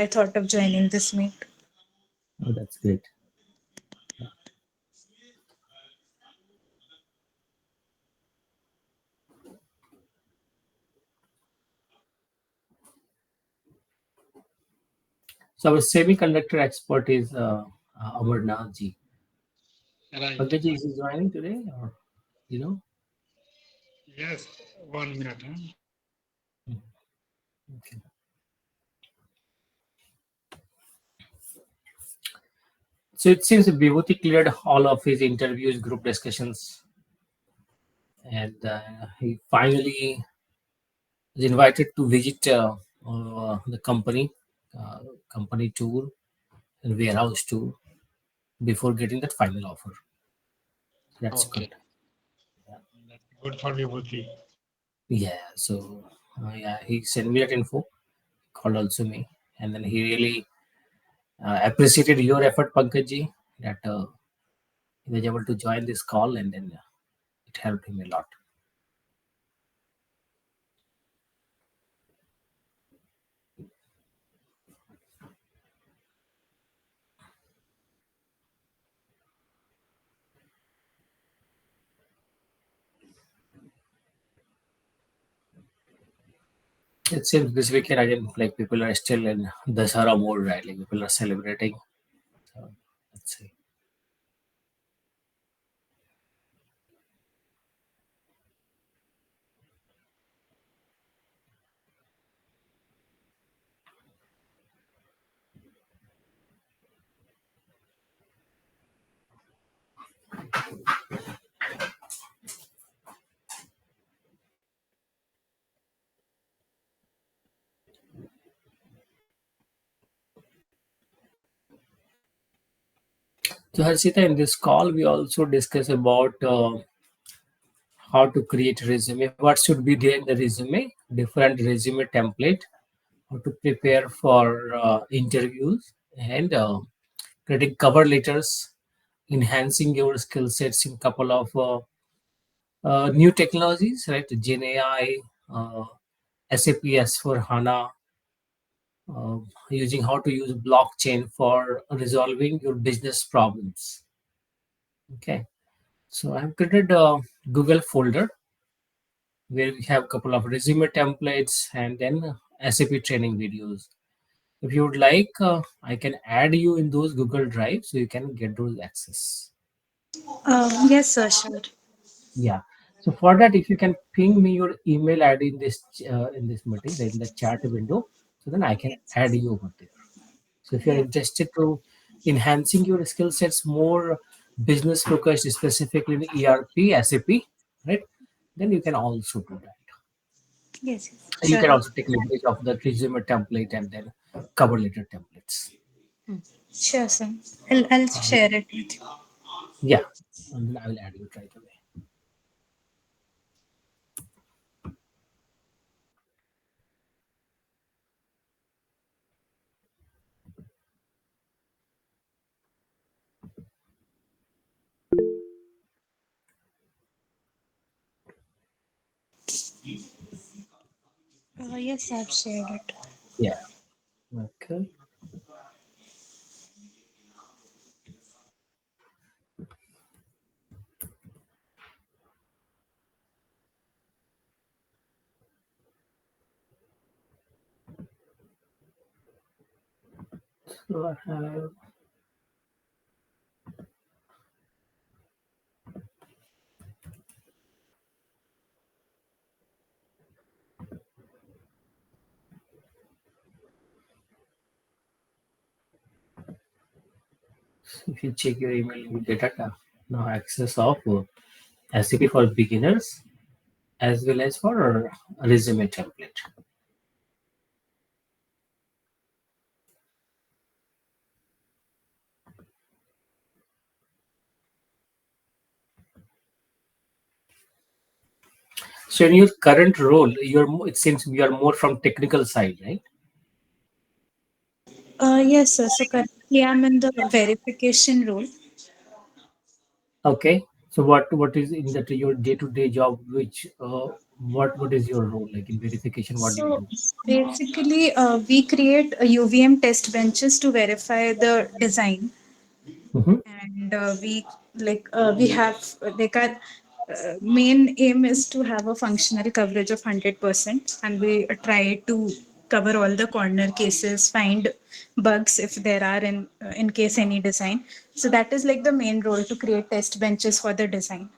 I thought of joining this meet. Oh, that's great. Yeah. So our semiconductor expert is Amarnath ji. Right. Pankaj ji, is he joining today, or you know? Yes. 1 minute. Huh? Mm, okay. So it seems Vibhuti cleared all of his interviews, group discussions, and he finally was invited to visit the uh, company tour and warehouse tour before getting that final offer. That's good. Okay. That's good for Vibhuti. Yeah. So yeah, he sent me that info, called also me, and then he really appreciated your effort, Pankaj, that he was able to join this call, and then it helped him a lot. It seems this weekend again, like people are still in Dasara mode, right? Like people are celebrating. So let's see. So Harshita, in this call, we also discuss about how to create resume, what should be there in the resume, different resume template, how to prepare for interviews, and creating cover letters, enhancing your skill sets in couple of new technologies, right? Gen AI, uh, SAP S4 HANA, uh, using how to use blockchain for resolving your business problems. Okay, so I've created a Google folder where we have a couple of resume templates and then SAP training videos. If you would like, I can add you in those Google Drive so you can get those access. Yes, sir, sure. Yeah. So for that, if you can ping me your email ID in this meeting, in the chat window, so then I can add you over there. So if you're Yeah. interested to enhancing your skill sets more business focused, specifically in ERP, SAP, right? Then you can also do that. Yes, yes, You sure. can also take leverage of the resume template and then cover letter templates. Sure, sir. I'll Uh, share it with you. yeah, and then I will add you right away. Yes, I've shared it. Yeah. Okay. So I have, if you check your email, you get a now access of SAP for beginners as well as for resume template. So in your current role, it seems you are more from technical side, right? Yes, sir. So currently I'm in the verification role. Okay. So what is in that your day to day job? Which What is your role like in verification? What do you So do? basically, we create UVM test benches to verify the design, Mm-hmm. and we have like our main aim is to have a functional coverage of 100%, and we try to cover all the corner cases, find bugs if there are in case any design. So that is like the main role, to create test benches for the design.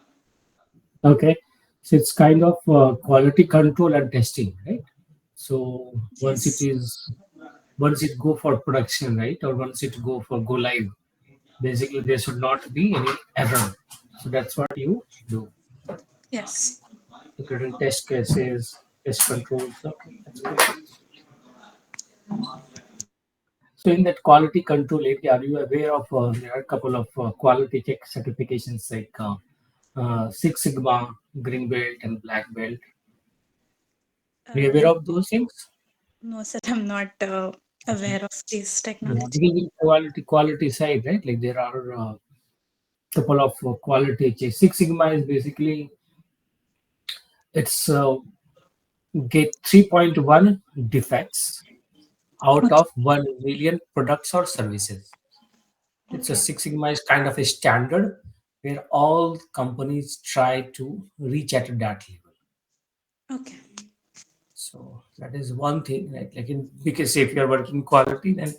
Okay, so it's kind of quality control and testing, right? So Yes. once it go for production, right, or once it go live, basically there should not be any error. So that's what you do. Yes. Including test cases, test controls. Okay, that's good. So in that quality control area, are you aware of there are a couple of quality check certifications like Six Sigma, Green Belt, and Black Belt? Are you aware No, of those things? no, sir, I'm not aware of this Yeah, technology. because in quality side, right? Like there are a couple of quality checks. Six Sigma is basically it's get 3.1 defects out Okay. of 1 million products or services. It's a Okay. Six Sigma is kind of a standard where all companies try to reach at that level. Okay. So that is one thing, right? Like in because if you're working quality, then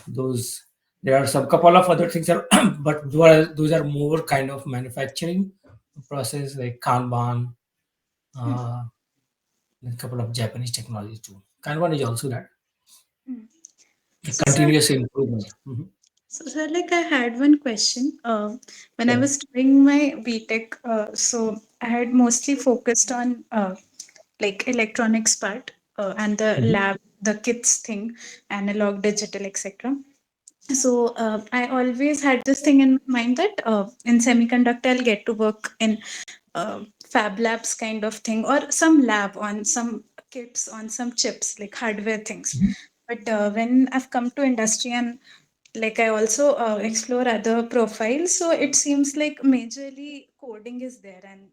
those there are some couple of other things are, but those are more kind of manufacturing process like Kanban, uh, and a couple of Japanese technologies too. Kanban is also that Hmm. the So, sir, continuous improvement. Mhm. like I had one question. When I Sure. was doing my BTech, so I had mostly focused on like electronics part and the Mhm. lab, the kits thing, analog, digital, etc. So I always had this thing in mind that in semiconductor I'll get to work in fab labs kind of thing, or some lab on some kits on some chips, like hardware things. Mhm. But when I've come to industry, and like I also explore other profiles, so it seems like majorly coding is there, and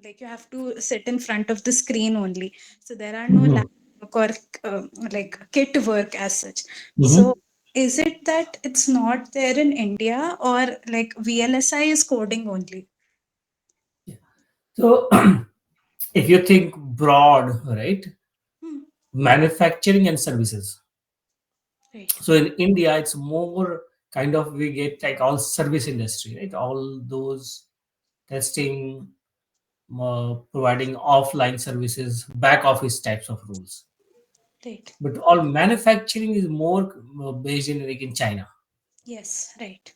like you have to sit in front of the screen only, so there are no lab Mhm. work or like kit work as such. Mhm. So is it that it's not there in India, or like VLSI is coding only? So if you think broad, right, Hmm. manufacturing and services. Right. So in India, it's more kind of we get like all service industry, right? All those testing, providing offline services, back office types of rules. Right. But all manufacturing is more based in like in China. Yes. Right.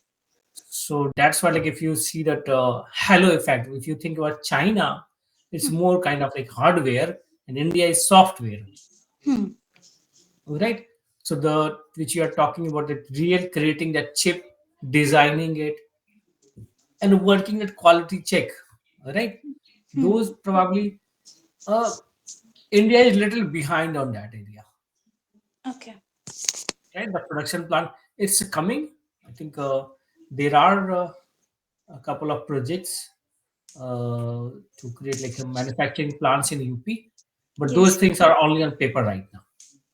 So that's why like if you see that halo effect, if you think about China, it's Hmm. more kind of like hardware, and India is software, Hmm. right? So the which you are talking about, the real creating that chip, designing it, and working at quality check, right? Hmm. Those probably uh, India is little behind on that area, Okay. right? The production plant it's coming. I think there are a couple of projects to create like a manufacturing plants in UP, but those Yes. things are only on paper right now.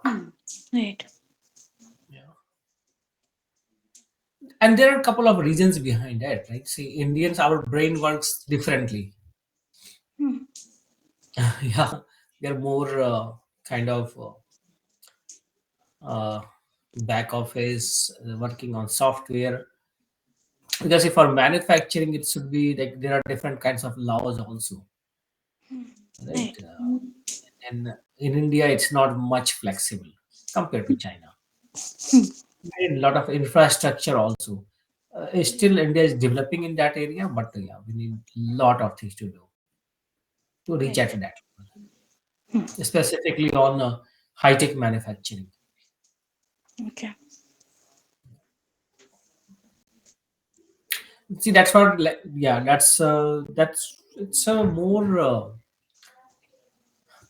Hmm. Right. Yeah. And there are a couple of reasons behind that. Like, see, Indians, our brain works differently. Hmm. Yeah, they're more kind of uh, back office, working on software. Because if for manufacturing, it should be like there are different kinds of laws also, right? Right. And in India, it's not much flexible compared to China. Hmm. A lot of infrastructure also. Still, India is developing in that area, but yeah, we need lot of things to do to reach Right. at that, Hmm. specifically on high tech manufacturing. Okay. See, that's what, yeah, that's it's a more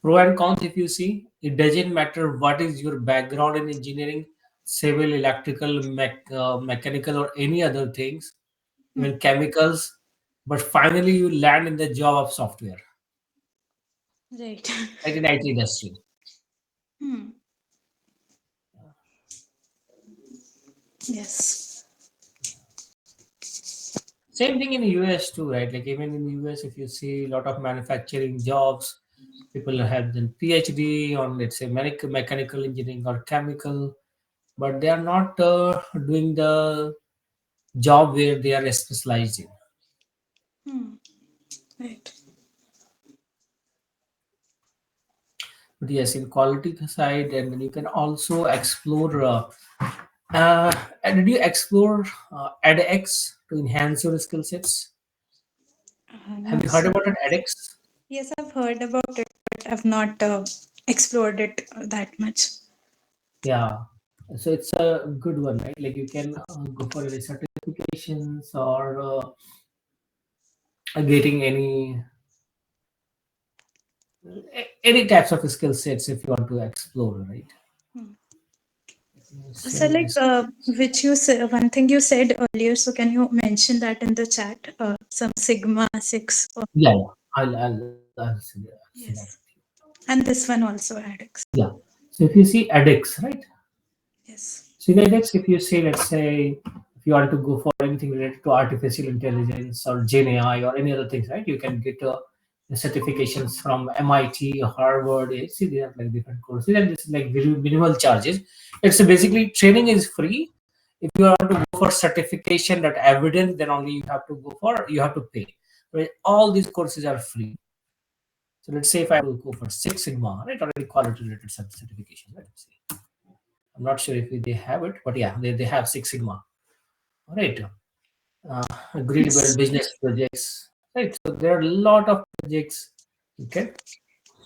pro and cons. If you see, it doesn't matter what is your background in engineering, civil, electrical, mechanical, or any other things, Hmm. even chemicals. But finally, you land in the job of software. Right. right, in IT industry. Hmm. Yes. Same thing in US too, right? Like even in US, if you see a lot of manufacturing jobs, people have done PhD on, let's say, mechanical engineering or chemical, but they are not doing the job where they are specialized in. Hmm. Right. But yes, in quality side, and then you can also explore. And did you explore edX to enhance your skill sets? Have No, you heard sir. about an edX? Yes, I've heard about it, but I've not explored it that much. Yeah, so it's a good one, right? Like you can go for any certifications or getting any types of skill sets if you want to explore, right? Hmm. Let me So, share like, this. which you said, one thing you said earlier. So, can you mention that in the chat? Some Sigma 6. Or, Yeah, yeah. I'll share that with yes. you. And this one also, Adex. Yeah. So if you see edX, right? Yes. So in edX, if you say, let's say, if you want to go for anything related to artificial intelligence or Gen AI or any other things, right? You can get the certifications from MIT, Harvard. You see, they have like different courses, and this is like very minimal charges. It's basically training is free. If you want to go for certification, that evidence, then only you have to pay. Right? All these courses are free. So let's say if I want to go for Six Sigma, right, or any quality related certification, right? Let's see. I'm not sure if they have it, but yeah, they have Six Sigma. All right. Uh, Grid Yes. build business projects. Right. So there are a lot of projects you can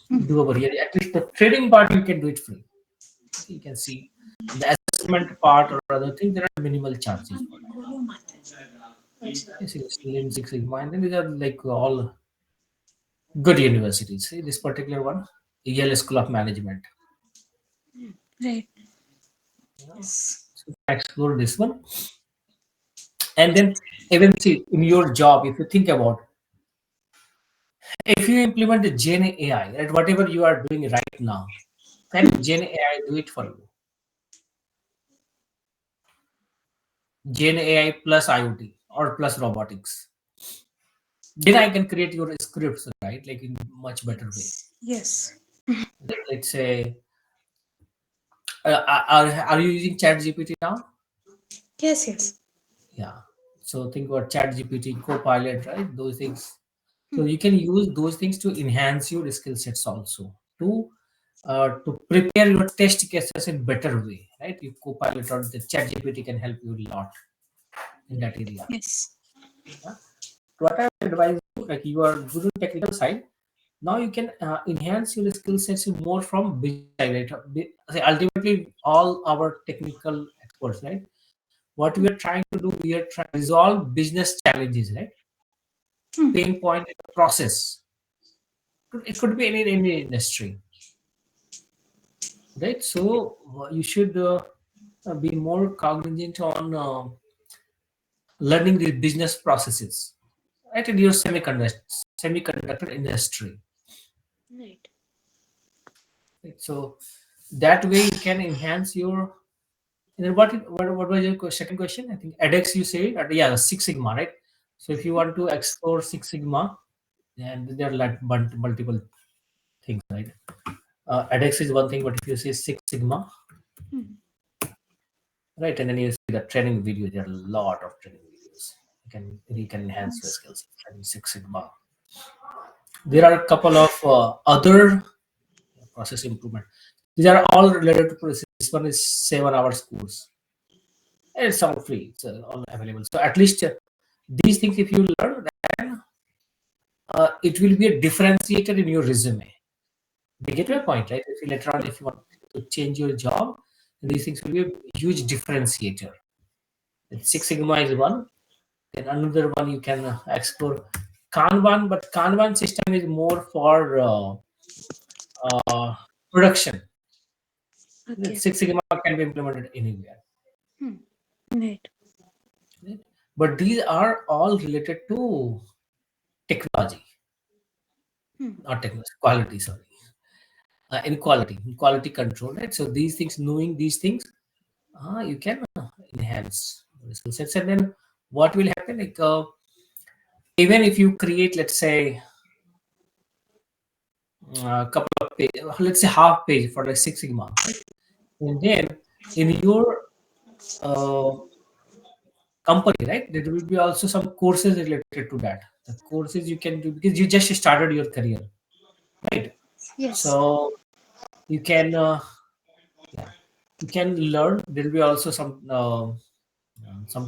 Hmm. do over here. At least the trading part you can do it free. You can see the assessment part or other thing. There are minimal charges for that. Yes, it's Lean Six Sigma, and then these are like all good universities. See this particular one, Yale School of Management. Right. Yeah. Yes. So explore this one, and then even see in your job, if you think about, if you implement the Gen AI, right, whatever you are doing right now, can Gen AI do it for you? Gen AI plus IoT or plus robotics. Then I can create your scripts, right? Like in much better way. Yes. Yes. Let's say, are you using Chat GPT now? Yes. Yes. Yeah. So think about Chat GPT, Copilot, right? Those things. So Hmm. you can use those things to enhance your skill sets also to prepare your test cases in better way, right? You Copilot or the Chat GPT can help you a lot in that area. Yes. Yeah. What I would advise you, like you are good on technical side, now you can enhance your skill sets more from business side, right? See, ultimately, all our technical experts, right? What we are trying to do, we are trying to resolve business challenges, right? Hmm. Pain point in the process. It could be any industry, right? So you should be more cognizant on learning the business processes, right? In your semiconductor industry, Right. right? So that way you can enhance your. And then what was your second question? I think edX you say, yeah, Six Sigma, right? So if you want to explore Six Sigma, and there are like multiple things, right? edX is one thing, but if you say Six Sigma, Hmm. right, and then you see the training video, there are a lot of training videos. You can enhance your Yes. skills in Six Sigma. There are a couple of other process improvement. These are all related to process. This one is 7 hours course. And it's all free. It's all available. So at least these things, if you learn, then it will be a differentiator in your resume. You get my point, right? If you later on, if you want to change your job, these things will be a huge differentiator. And Six Sigma is one. Then another one you can explore Kanban, but Kanban system is more for production. Okay. Six Sigma can be implemented anywhere. Hmm. Right. Right? But these are all related to technology. not technology, quality, sorry. In quality control, right? So these things, knowing these things, you can enhance the skill sets. And then what will happen, like even if you create, let's say, a couple of pages, let's say half page for like Six Sigma, right? And then in your uh, company, right, there will be also some courses related to that. The courses you can do because you just started your career, right? Yes. So you can yeah, you can learn. There will be also some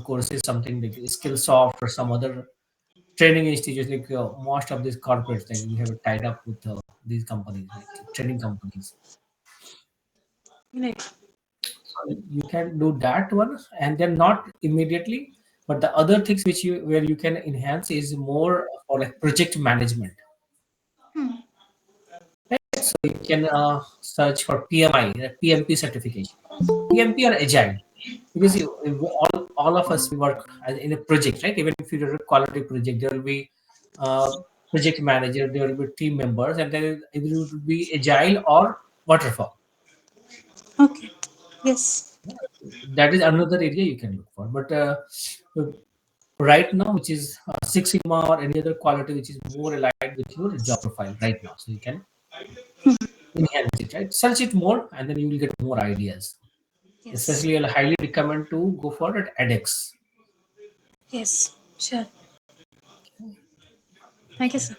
courses, something like Skillsoft or some other training institutes. Like most of these corporates, like we have tied up with these companies, like training companies. Right. So you can do that one, and then not immediately, but the other things which you where you can enhance is more for like project management. So you can search for PMI, PMP certification, PMP or Agile, because all of us we work in a project, right? Even if you're a quality project, there will be project manager, there will be team members, and then it will be Agile or waterfall. Okay. Yes. That is another area you can look for. But right now, which is Six Sigma or any other quality which is more aligned with your job profile right now, so you can enhance it, right? Search it more, and then you will get more ideas. Yes. Especially, I'll highly recommend to go for it edX. Yes. Sure. Thank you, sir.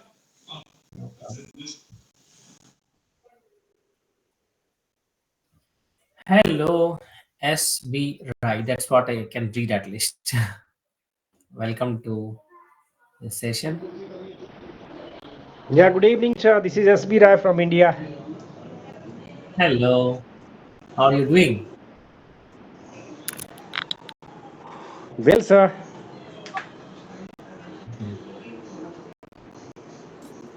Hello, SB. Right, that's what I can read at least. Welcome to the session. Yeah, good evening, sir. This is SB Rai from India. Hello, how are you doing? Well, sir, Mhm.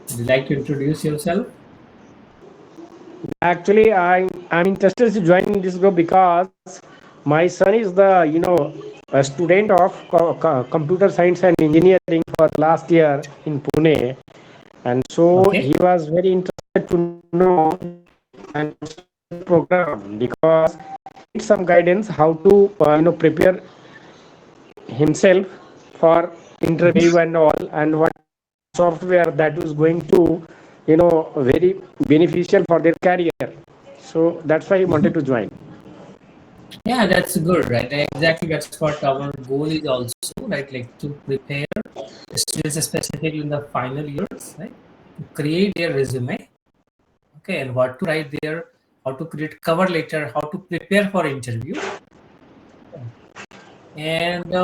Would you like to introduce yourself? actually, I'm interested to join this group because my son is a student of computer science and engineering for last year in Pune, and so Okay. he was very interested to know and program because he needs some guidance how to prepare himself for interview and all, and what software that is going to very beneficial for their career. So that's why he wanted to join. Yeah, that's good, right? Exactly, that's what our goal is also, right? Like to prepare students, specifically in the final years, right? To create their resume, okay, and what to write there, how to create cover letter, how to prepare for interview, and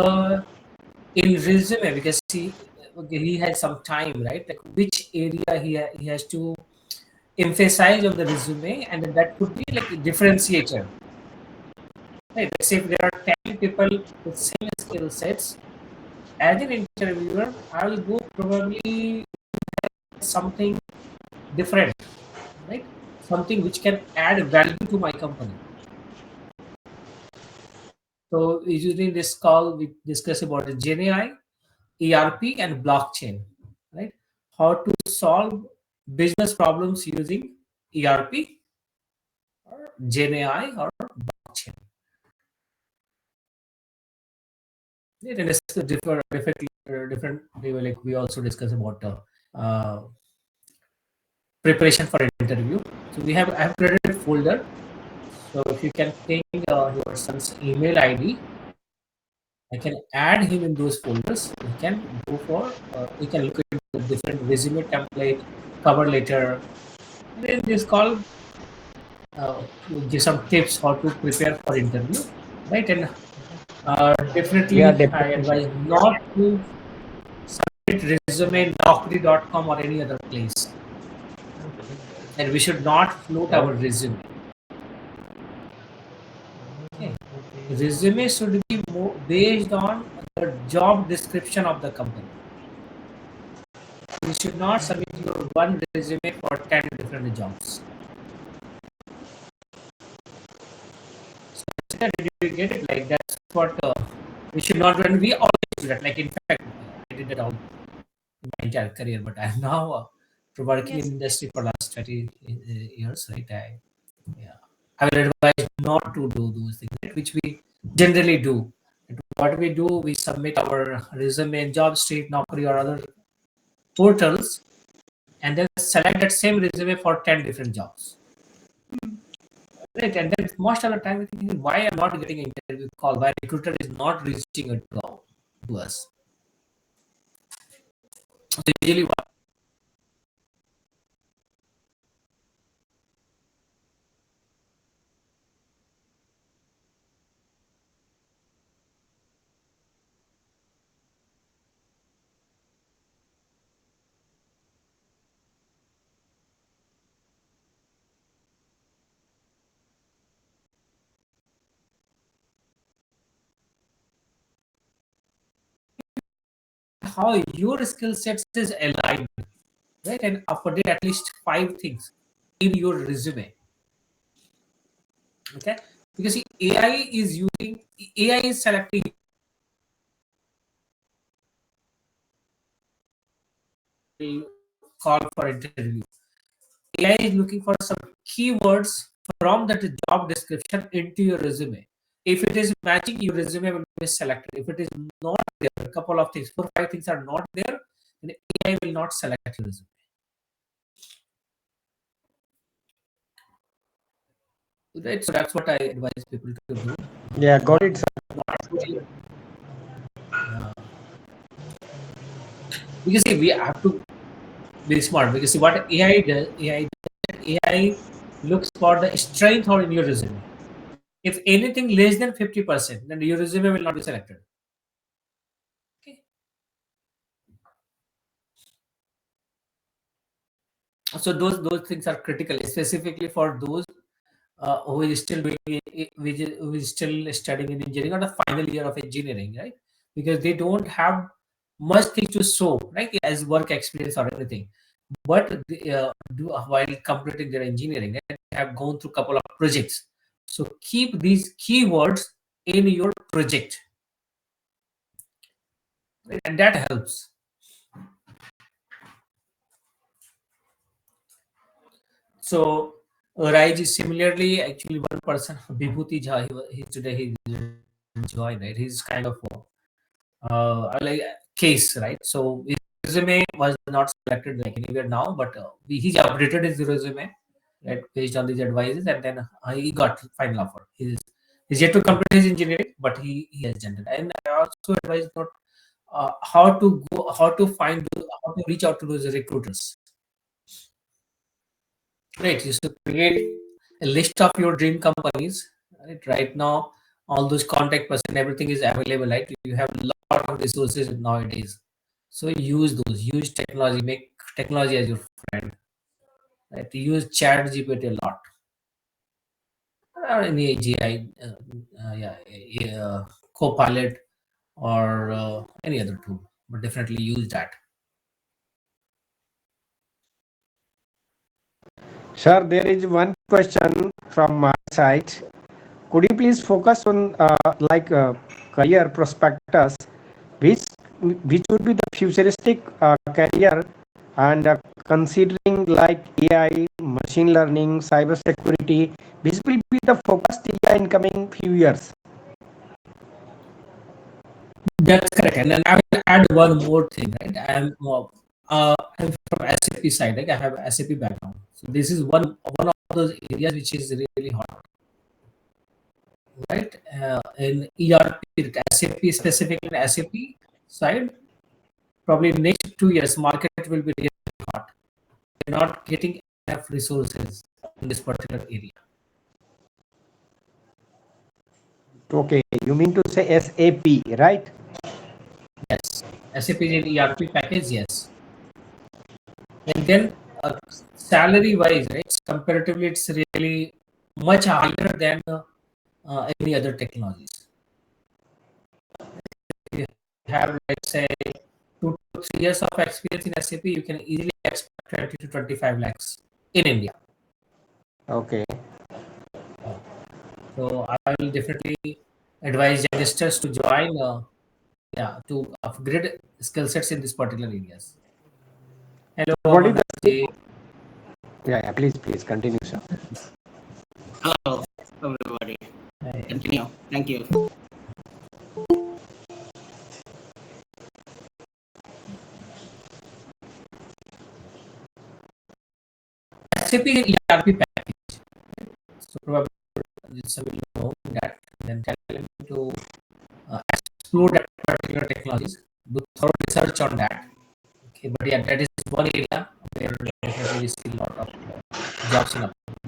in resume because he had some time, right? Like which area he has to emphasize on the resume, and then that could be like a differentiator, right? Let's say if there are 10 people with same skill sets, as an interviewer, I will go probably something different, right? Something which can add value to my company. So usually in this call, we discuss about the GenAI, ERP, and blockchain, right? How to solve business problems using ERP, GenAI, or blockchain. Right? And it's different. Like we also discuss about uh, preparation for interview. So I have created a folder. So if you can ping your son's email ID, I can add him in those folders. He can go for, he can look at the different resume template, cover letter, and then this call give some tips how to prepare for interview, right? And Yeah, definitely I definitely, sir. advise not to submit resume in naukri.com or any other place, and we should not float Oh, our resume. Okay, resume should be more based on the job description of the company. You should not submit your one resume for 10 different jobs. So did you get it? Like that's what we should not do, and we always do that. Like in fact, I did that all in my entire career, but I am now working Yes. in industry for last 20 years, right? I will advise not to do those things, right, which we generally do. What we do, we submit our resume in Job Street, Naukri, or other portals, and then select that same resume for 10 different jobs. Right, and then most of the time we think, why I'm not getting an interview call, why recruiter is not reaching out to us. So usually what how your skill sets is aligned, right? And update at least 5 things in your resume. Okay, because see, AI is selecting call for interview. AI is looking for some keywords from that job description into your resume. If it is matching, your resume will be selected. If it is not there, a couple of things, 4 or 5 things are not there, then AI will not select your resume. Right, so that's what I advise people to do. Yeah, got it, sir. Yeah. Because see, we have to be smart. Because see, what AI looks for the strength or in your resume. If anything less than 50%, then your resume will not be selected. Okay. So those things are critical, specifically for those who is still who is still studying in engineering or the final year of engineering, right? Because they don't have much things to show, right, as work experience or anything. But they, while completing their engineering, they have gone through a couple of projects. So keep these keywords in your project, right? And that helps. So Raj is similarly actually one person, Vibhuti Jha, he today he didn't join, right? He's kind of like a case, right? So his resume was not selected like anywhere now, but he updated his resume, right, based on these advices, and then he got final offer. He's yet to complete his engineering, but he has done it. And I also advise not how to how to reach out to those recruiters. Right, you should create a list of your dream companies. Right now, all those contact person, everything is available. Right, you have a lot of resources nowadays. So use those. Use technology. Make technology as your friend. Right, use Chat GPT a lot. Or any AGI, Copilot, or any other tool. But definitely use that. Sir, there is one question from my side. Could you please focus on career prospectus, which which would be the futuristic career, and considering like AI, machine learning, cyber security, which will be the focused area in coming few years? That's correct. And then I will add one more thing, right? I'm from SAP side, like I have SAP background. So this is one of those areas which is really hot, right? In ERP, SAP specifically in SAP side, probably in next 2 years, market will be really hot. We're not getting enough resources in this particular area. Okay, you mean to say SAP, right? Yes, SAP is in ERP package, yes. And then salary wise, right? Comparatively, it's really much higher than any other technologies. If you have, let's say, 2 to 3 years of experience in SAP, you can easily expect 20 to 25 lakhs in India. Okay. So I will definitely advise youngsters to join, to upgrade skill sets in these particular areas. Hello, What is the Amarnath. yeah, please continue, sir. Hello, everybody. Continue. Thank you. SAP ERP package. So probably some will know that, then tell him to explore that particular technologies, do thorough research on that. Okay, but yeah, that is one area where definitely we see a lot of jobs in upcoming.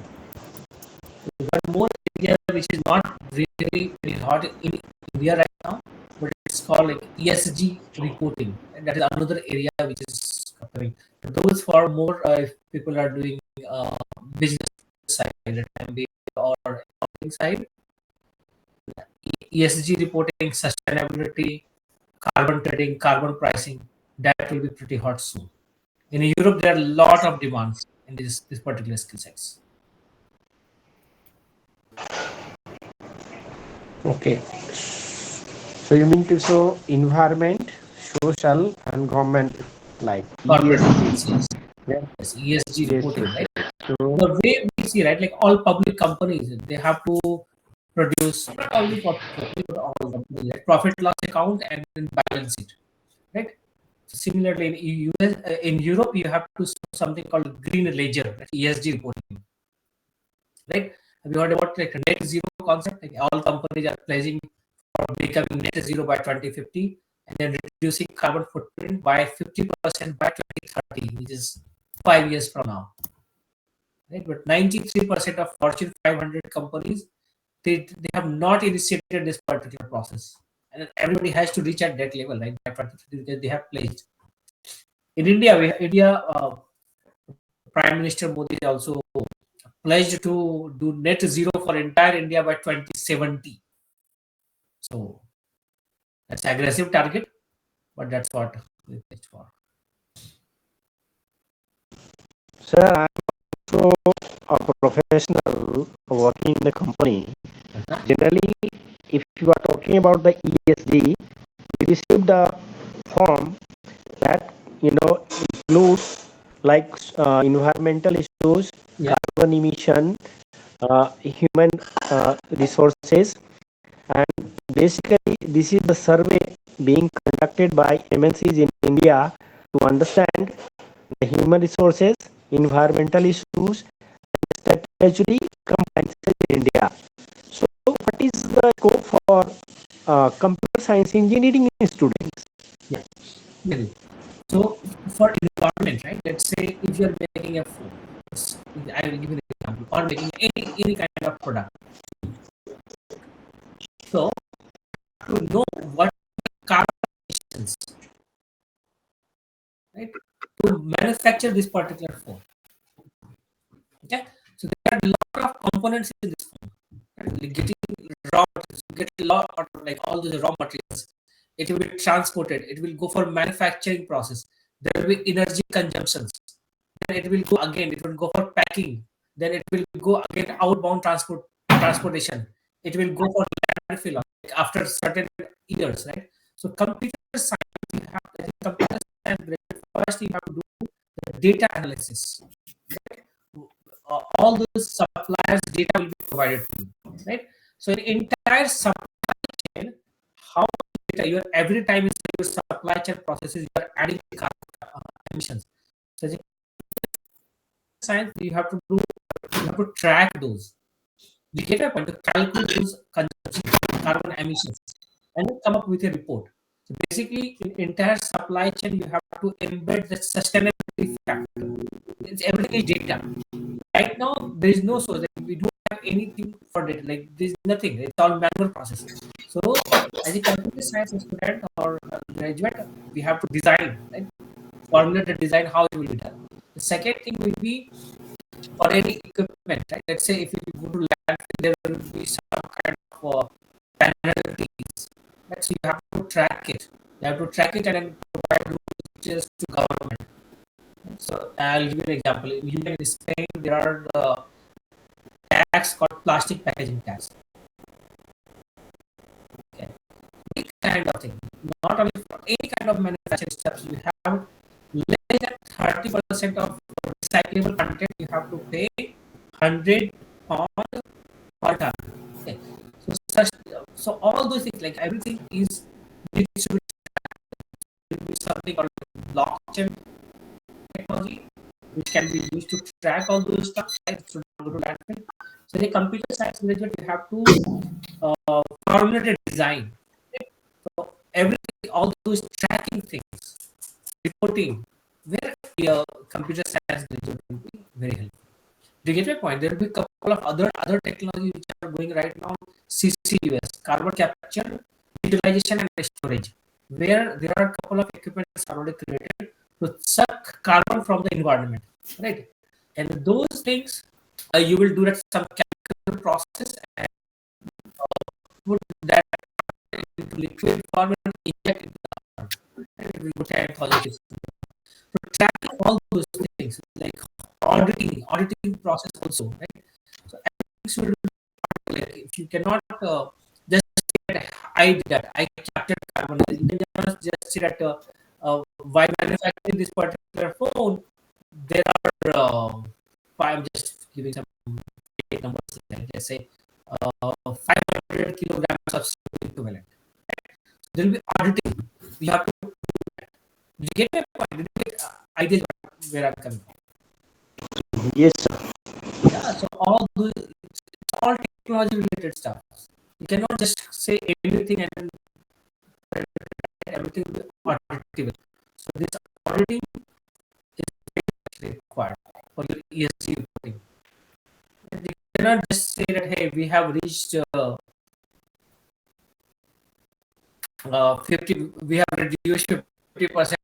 One more area which is not really very hot in India right now, but it's called like ESG reporting, and that is another area which is coming. Those for more if people are doing uh, business side, MBA or accounting side, ESG reporting, sustainability, carbon trading, carbon pricing, that will be pretty hot soon. In Europe, there are a lot of demands in this particular skill sets. Okay. So you mean to show environment, social, and government like Corporate ESG? governance, yes. Yeah. Yes, ESG Yes, reporting, yes, right? yes. So The way we see, right, like all public companies, they have to produce not only public companies, but all companies, like profit loss account and then balance sheet, right? Similarly, in US, in Europe, you have to show something called green ledger, that's ESG reporting, right? Have you heard about like net zero concept? Like all companies are pledging for becoming net zero by 2050, and then reducing carbon footprint by 50% by 2030, which is 5 years from now, right? But 93% of Fortune 500 companies, they have not initiated this particular process, and everybody has to reach at that level, right? By 2050, because they have pledged. In India, Prime Minister Modi also pledged to do net zero for entire India by 2070. So that's aggressive target, but that's what we pledged for. sir, I'm also a professional working in the company. Generally, if you are talking about the ESG, we received a form that includes like environmental issues, Yeah. carbon emission, human resources, and basically this is the survey being conducted by MNCs in India to understand the human resources, environmental issues, statutory compliances in India. So, what is the scope for computer science engineering students? Yeah. Maybe. So for environment, right? Let's say if you're making a phone, I will give you an example, or making any kind of product. So to know what carbon emissions, right? To manufacture this particular phone. Okay. So there are a lot of components in this phone. Right? Like getting raw materials, you get a lot of like all those raw materials. It will be transported. It will go for manufacturing process. There will be energy consumptions. Then it will go again. It will go for packing. Then it will go again outbound transportation. It will go for landfill like after certain years, right? So computer science, you have computer science. First, you have to do the data analysis. All those suppliers data will be provided to you, right? So in entire supply chain, how much data you are every time you your supply chain processes, you are adding carbon emissions. So as a science, you have to track those. You get a point to calculate those consumption, carbon emissions, and then come up with a report. So basically, in entire supply chain, you have to embed the sustainability factor. Everything is data. Right now, there is no source. Like, we don't have anything for data. Like there's nothing. It's all manual process. So as a computer science student or graduate, we have to design, right? Formulate the design how it will be done. The second thing will be for any equipment, right? Let's say if you go to landfill, there will be some kind of penalties. Right? So you have to track it. You have to track it and then provide rules to government. So I'll give you an example. In Spain, there are tax called plastic packaging tax. Okay, kind of thing. Not only for any kind of manufacturing steps, you have less than 30% of recyclable content, you have to pay 100 on per ton. Okay. So so all those things, like everything is needs to be something called blockchain technology, which can be used to track all those stuff. Right? So, go to landfill. So the computer science graduate, you have to formulate a design. So everything, all those tracking things, reporting, where your computer science graduate will be very helpful. Do you get my point? There will be a couple of other technologies which are going right now. CCUS, carbon capture, utilization, and storage, where there are a couple of equipments already created to suck carbon from the environment, right? And those things, you will do that some chemical process and put that into liquid form and inject it. And we would have technologies. So tracking all those things, like auditing process also, right? So everything should be like, if you cannot just say that I did that, I captured carbon, you can just say that while manufacturing this particular phone, there are I'm just giving some numbers, like let's say 500 kilograms of CO2 equivalent. So there will be auditing. You have to you get my point. Did you get idea where I'm coming from? Yes, sir. Yeah, so it's all technology related stuff. You cannot just say everything and everything will be auditive. So this auditing is very much required for your ESG reporting. And you cannot just say that hey, we have reached 50, we have reduced 50%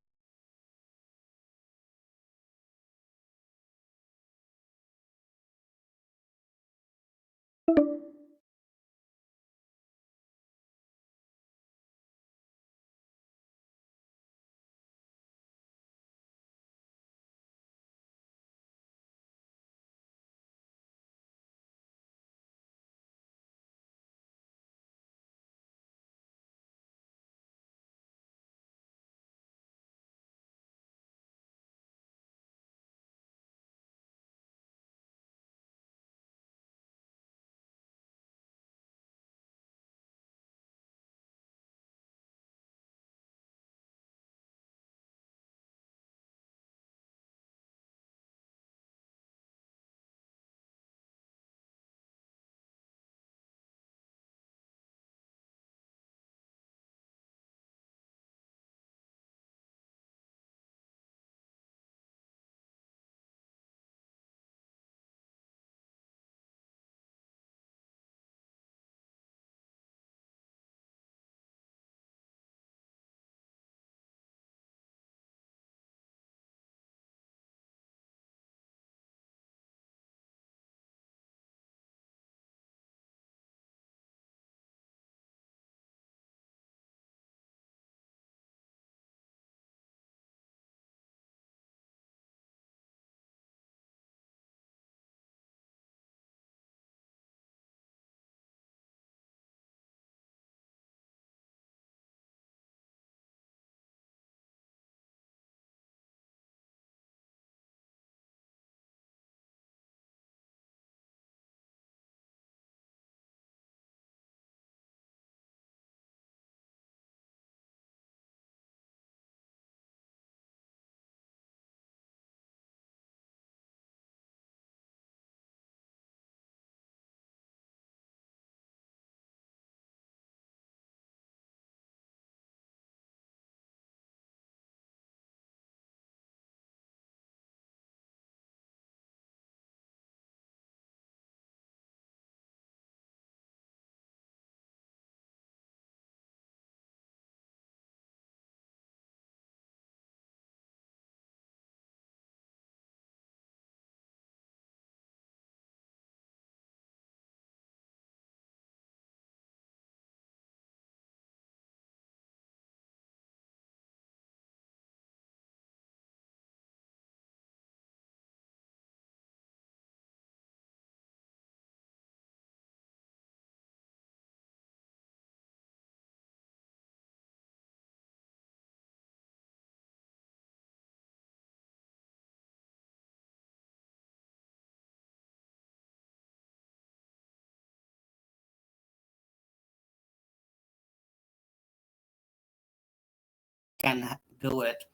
can do it.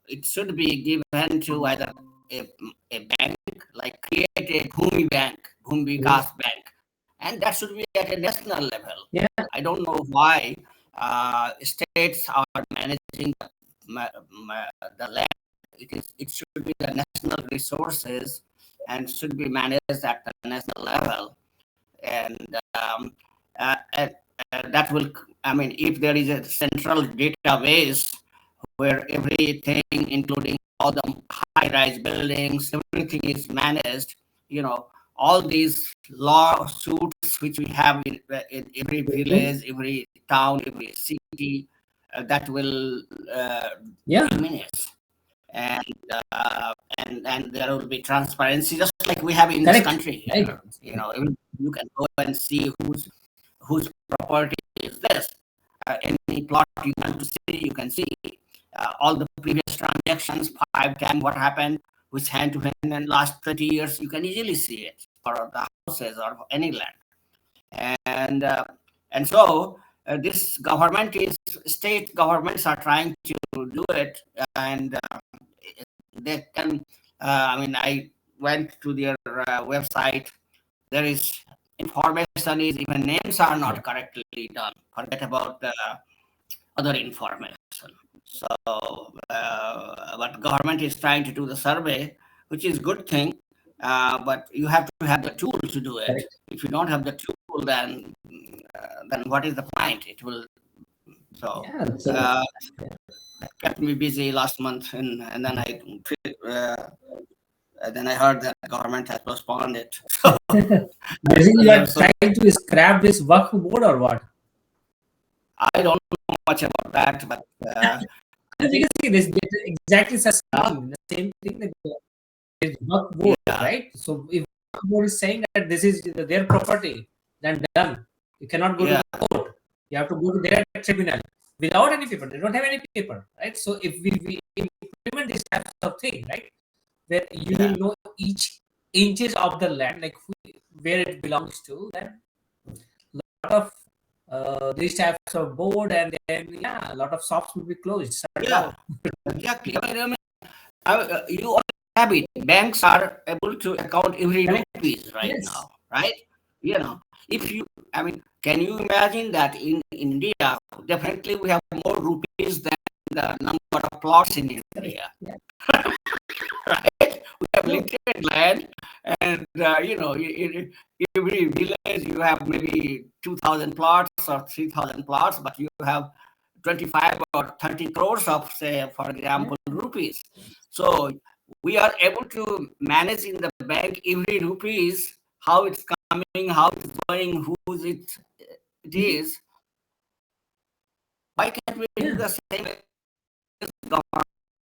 It should be given to either a bank, like create a Bhumi Bank, Bhumi Vikas Bank, and that should be at a national level. Yeah. I don't know why states are managing the land. It should be the national resources and should be managed at the national level. And that will, I mean, if there is a central database where everything, including all the high-rise buildings, everything is managed, all these lawsuits which we have in every village, every town, every city, that will diminish. And there will be transparency, just like we have in this country. Right. You can go and see whose property is this. Any plot you want to see, you can see all the previous transactions, 5, 10, what happened, which hand to hand in last 20 years. You can easily see it for the houses or any land. And so this state governments are trying to do it, and they can. I went to their website. There is information is even names are not correctly done. Forget about the other information. So, but government is trying to do the survey, which is good thing. But you have to have the tool to do it. Correct. If you don't have the tool, then what is the point? It will. So, Yeah, kept me busy last month, and then I heard that government has postponed it. Basically, you are trying to scrap this work board or what? I don't know much about that, but You see, this exactly the same thing that is work board, right? So if work board is saying that this is their property, then done. You cannot go to the court. You have to go to their tribunal without any paper. They don't have any paper, right? So if we implement this type of thing, right, where you will know each inches of the land, like where it belongs to, then lot of these types of board, and then a lot of shops will be closed. Exactly. You all have it. Banks are able to account every rupees right now, right? If you, can you imagine that in India, definitely we have more rupees than the number of plots in India. Right? We have limited land, and in every village you have maybe 2,000 plots or 3,000 plots, but you have 25 or 30 crores of, say, for example, rupees. So we are able to manage in the bank every rupees, how it's coming, how it's going, whose it is. Why can't we do the same as government?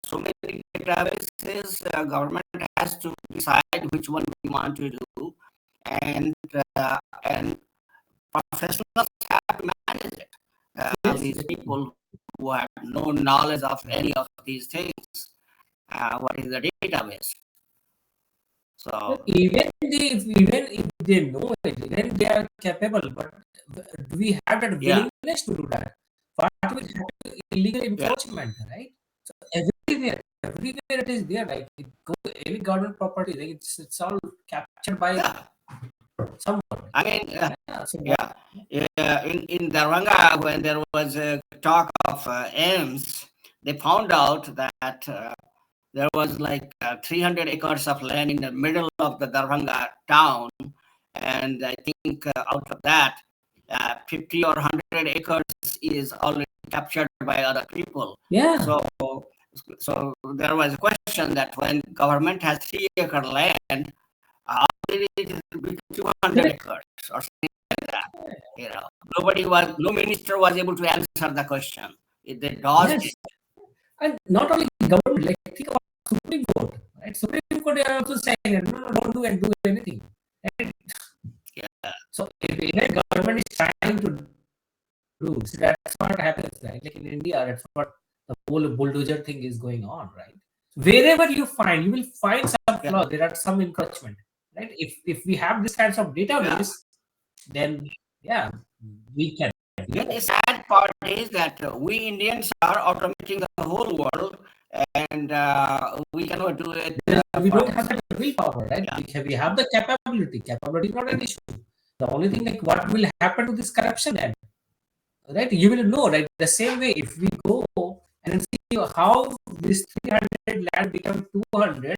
So many databases, government has to decide which one we want to do, and professionals have to manage it. These people who have no knowledge of any of these things, what is the database? So even if they know it, then they are capable. But do we have that willingness to do that? What we have illegal enforcement, right? So everywhere it is there. Like any government property, like it's all captured by someone. In Daranga, when there was a talk of AIMS, they found out that there was like 300 acres of land in the middle of the Darbhanga town, and I think out of that, 50 or 100 acres is already captured by other people. Yeah. So there was a question that when government has 3-acre land, how did it become 200 acres or something like that? No minister was able to answer the question. They dodged it. And not only government, like think about Supreme Court, right? Supreme Court are also saying that no, don't do anything. Right? So if even government is trying to do, so that's what happens, right? Like in India, that's what the whole bulldozer thing is going on, right? Wherever you will find some flaw. There are some encroachment, right? If we have this kinds of database, then we can. It's sad part is that we Indians are automating the whole world, and we cannot do it. We don't have that willpower, right? Yeah. We have the capability. Capability is not an issue. The only thing, like, what will happen to this corruption then? Right? You will know, right? The same way, if we go and see how this 300 land become 200,